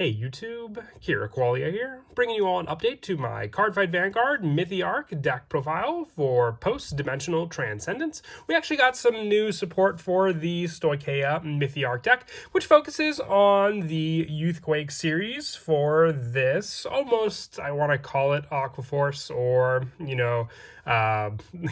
Hey YouTube, Kira Qualia here, bringing you all an update to my Cardfight Vanguard Mythiarq deck profile for post-dimensional Transcendence. We actually got some new support for the Stoicheia Mythiarq deck, which focuses on the Youthquake series for this almost, I want to call it Aquaforce or,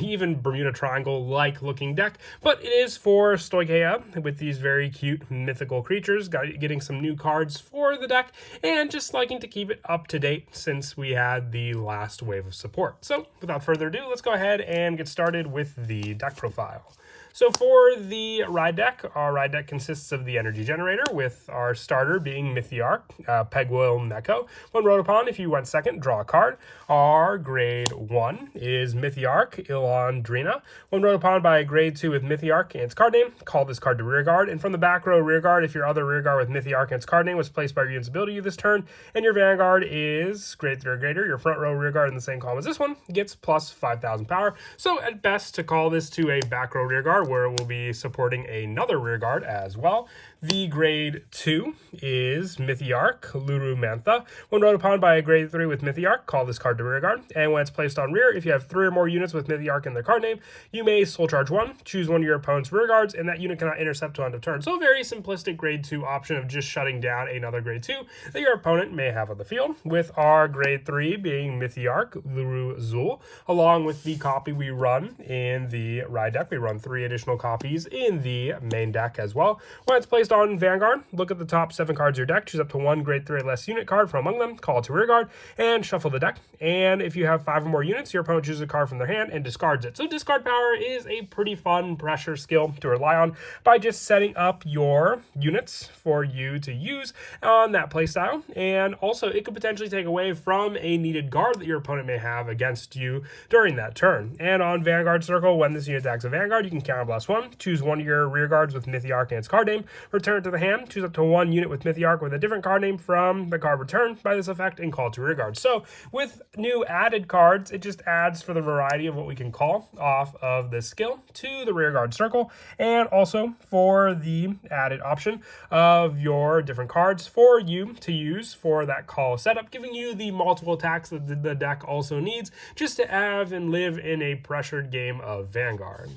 even Bermuda Triangle-like looking deck, but it is for Stoicheia with these very cute mythical creatures, getting some new cards for the deck, and just liking to keep it up to date since we had the last wave of support. So without further ado, let's go ahead and get started with the deck profile. So for the ride deck, our ride deck consists of the energy generator with our starter being Mythiarq, Pegwell Meko. When wrote upon, if you went second, draw a card. Our grade 1 is Mythiarq Ilandrina. When wrote upon by a grade 2 with Mythiarq and its card name, call this card to rearguard. And from the back row rearguard, if your other rearguard with Mythiarq and its card name was placed by your unit's ability this turn, and your Vanguard is grade 3 or greater, your front row rearguard in the same column as this one gets plus 5,000 power. So at best to call this to a back row rearguard, where we'll be supporting another rearguard as well. The grade 2 is Mythiarq Lurumantha. When wrote upon by a grade 3 with Mythiarq, call this card to rearguard. And when it's placed on rear, if you have 3 or more units with Mythiarq in their card name, you may soul charge 1, choose one of your opponent's rearguards, and that unit cannot intercept till end of turn. So a very simplistic grade 2 option of just shutting down another grade 2 that your opponent may have on the field, with our grade 3 being Mythiarq Luruzul, along with the copy we run in the ride deck. We run 3 additional copies in the main deck as well. When it's placed on Vanguard, look at the top 7 cards of your deck, choose up to 1 grade 3 or less unit card from among them, call it to rearguard, and shuffle the deck. And if you have 5 or more units, your opponent chooses a card from their hand and discards it. So discard power is a pretty fun pressure skill to rely on by just setting up your units for you to use on that playstyle. And also, it could potentially take away from a needed guard that your opponent may have against you during that turn. And on Vanguard Circle, when this unit attacks a Vanguard, you can counterblast 1, choose one of your rear guards with Mythiarq and its card name, return it to the hand, choose up to 1 unit with Mythiarq with a different card name from the card returned by this effect, and call to rearguard. So with new added cards, it just adds for the variety of what we can call off of this skill to the rearguard circle, and also for the added option of your different cards for you to use for that call setup, giving you the multiple attacks that the deck also needs just to have and live in a pressured game of Vanguard.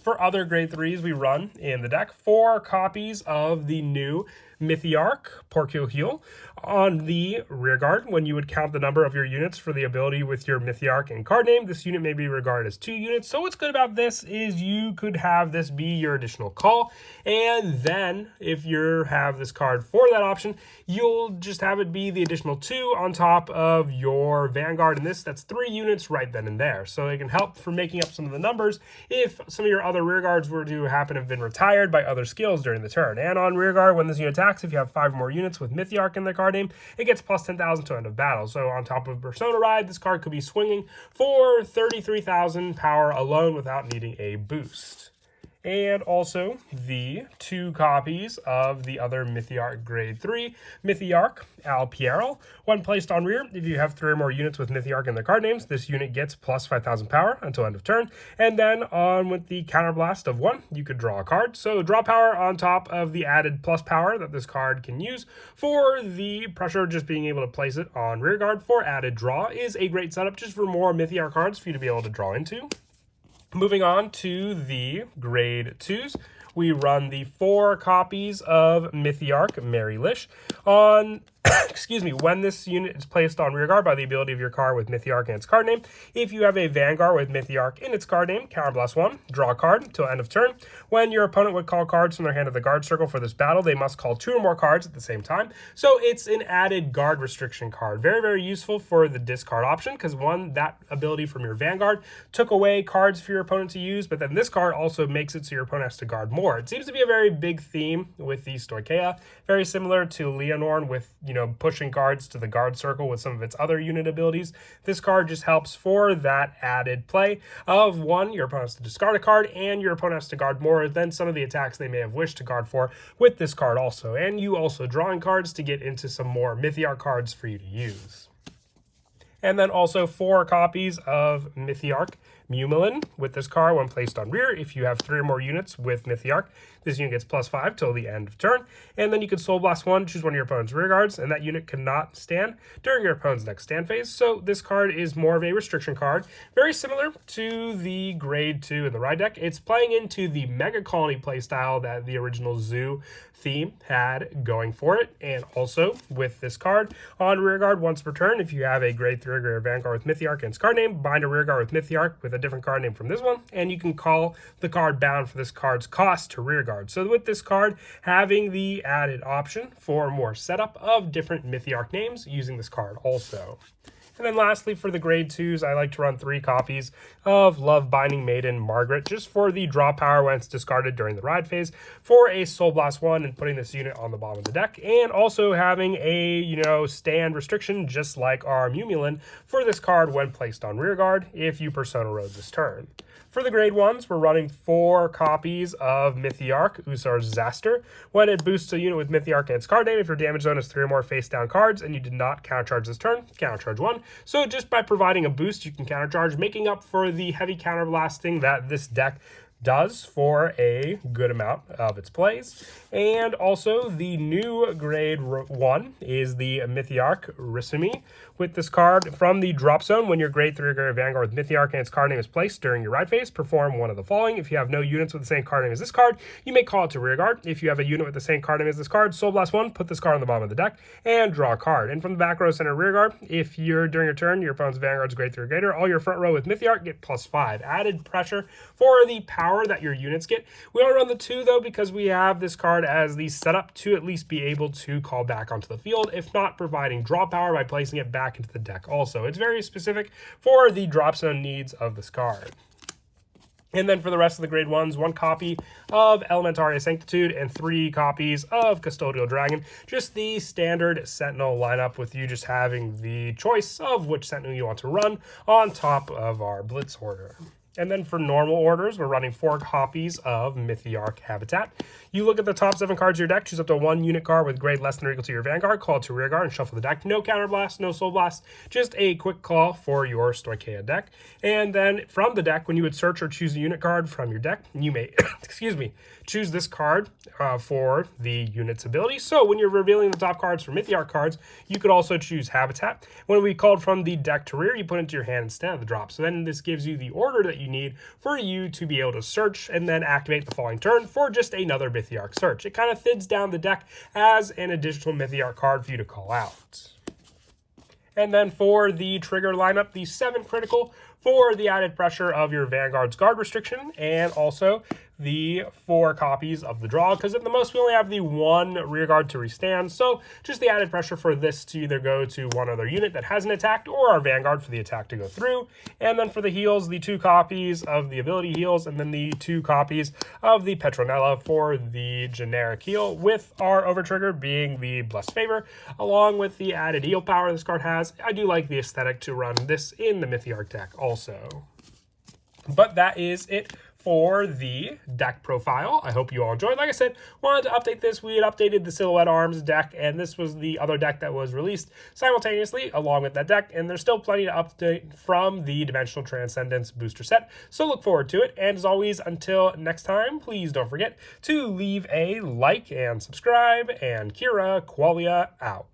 For other grade 3s, we run in the deck 4 copies of the new Mythiarq Porcule Heal. On the rearguard, when you would count the number of your units for the ability with your Mythiarq and card name, this unit may be regarded as 2 units. So what's good about this is you could have this be your additional call, and then if you have this card for that option, you'll just have it be the additional 2 on top of your Vanguard, and that's 3 units right then and there. So it can help for making up some of the numbers if some of your other rearguards were to happen to have been retired by other skills during the turn. And on rearguard, when this unit attacks, if you have 5 or more units with Mythiarq in their card name, it gets plus 10,000 to end of battle. So on top of Persona Ride, this card could be swinging for 33,000 power alone without needing a boost. And also the 2 copies of the other Mythiarq grade 3, Mythiarq Alpiero. When placed on rear, if you have 3 or more units with Mythiarq in their card names, this unit gets plus 5,000 power until end of turn. And then on with the counterblast of 1, you could draw a card. So draw power on top of the added plus power that this card can use for the pressure, just being able to place it on rearguard for added draw is a great setup just for more Mythiarq cards for you to be able to draw into. Moving on to the grade 2s, we run the 4 copies of Mythiarq Mary Lish. On when this unit is placed on rearguard by the ability of your card with Mythiarq and its card name, if you have a Vanguard with Mythiarq in its card name, counterblast 1, draw a card until end of turn. When your opponent would call cards from their hand to the guard circle for this battle, they must call 2 or more cards at the same time. So it's an added guard restriction card. Very, very useful for the discard option because, 1, that ability from your Vanguard took away cards for your opponent to use, but then this card also makes it so your opponent has to guard more. It seems to be a very big theme with the Stoicheia, very similar to Leonorn with, pushing cards to the guard circle with some of its other unit abilities. This card just helps for that added play of 1, your opponent has to discard a card, and your opponent has to guard more than some of the attacks they may have wished to guard for with this card also. And you also drawing cards to get into some more Mythiarq cards for you to use. And then also 4 copies of Mythiarq Mumilin with this card when placed on rear. If you have 3 or more units with Mythiarq, this unit gets +5 till the end of turn. And then you can Soul Blast 1, choose one of your opponent's rear guards, and that unit cannot stand during your opponent's next stand phase. So this card is more of a restriction card, very similar to the Grade 2 in the Ride deck. It's playing into the Mega Colony playstyle that the original Zoo theme had going for it. And also with this card, on rear guard once per turn, if you have a Grade 3 or Vanguard with Mythiarq and its card name, bind a rear guard with Mythiarq with a different card name from this one, and you can call the card bound for this card's cost to rear guard. So with this card, having the added option for more setup of different Mythiarq names using this card also. And then lastly, for the Grade 2s, I like to run 3 copies of Love Binding Maiden Margaret, just for the draw power when it's discarded during the ride phase, for a Soul Blast 1 and putting this unit on the bottom of the deck, and also having a, stand restriction, just like our Mumilin, for this card when placed on rear guard, if you Persona Road this turn. For the Grade 1s, we're running 4 copies of Mythiarq Usar's Zaster. When it boosts a unit with Mythiarq and its card name, if your damage zone is 3 or more face-down cards and you did not countercharge this turn, countercharge 1. So just by providing a boost, you can countercharge, making up for the heavy counterblasting that this deck does for a good amount of its plays. And also the new Grade 1 is the Mythiarq Risumi. With this card from the drop zone, when your Grade 3 or greater Vanguard with Mythiarq and its card name is placed during your ride phase, perform one of the following. If you have no units with the same card name as this card, you may call it to rear guard. If you have a unit with the same card name as this card, Soul Blast 1, put this card on the bottom of the deck, and draw a card. And from the back row, center, rear guard, if you're during your turn, your opponent's Vanguard's Grade 3 or greater, all your front row with Mythiarq get +5. Added pressure for the power that your units get. We only run the 2 though because we have this card as the setup to at least be able to call back onto the field, if not providing draw power by placing it back into the deck also. It's very specific for the drop zone needs of this card. And then for the rest of the Grade 1s, 1 copy of Elementaria Sanctitude and 3 copies of Custodial Dragon. Just the standard Sentinel lineup, with you just having the choice of which Sentinel you want to run on top of our Blitz order. And then for normal orders, we're running 4 copies of Mythiarq Habitat. You look at the top 7 cards of your deck, choose up to 1 unit card with grade less than or equal to your Vanguard, call it to rear guard, and shuffle the deck. No counterblast, no soul blast, just a quick call for your Stoicheia deck. And then from the deck, when you would search or choose a unit card from your deck, you may, choose this card for the unit's ability. So when you're revealing the top cards for Mythiarq cards, you could also choose Habitat. When we called from the deck to rear, you put it into your hand instead of the drop. So then this gives you the order that you need for you to be able to search and then activate the following turn for just another Mythiarq search. It kind of thins down the deck as an additional Mythiarq card for you to call out. And then for the trigger lineup, the 7 critical for the added pressure of your Vanguard's guard restriction, and also the 4 copies of the draw, because at the most we only have the 1 rear guard to restand, so just the added pressure for this to either go to one other unit that hasn't attacked or our Vanguard for the attack to go through. And then for the heals, the 2 copies of the ability heals, and then the 2 copies of the Petronella for the generic heal, with our overtrigger being the Blessed Favor, along with the added heal power this card has. I do like the aesthetic to run this in the Mythiarq deck also. But that is it for the deck profile. I hope you all enjoyed. Like I said, wanted to update this. We had updated the Silhouette Arms deck, and this was the other deck that was released simultaneously along with that deck, and there's still plenty to update from the Dimensional Transcendence booster set, so look forward to it. And as always, until next time, please don't forget to leave a like and subscribe, and Kira Qualia out.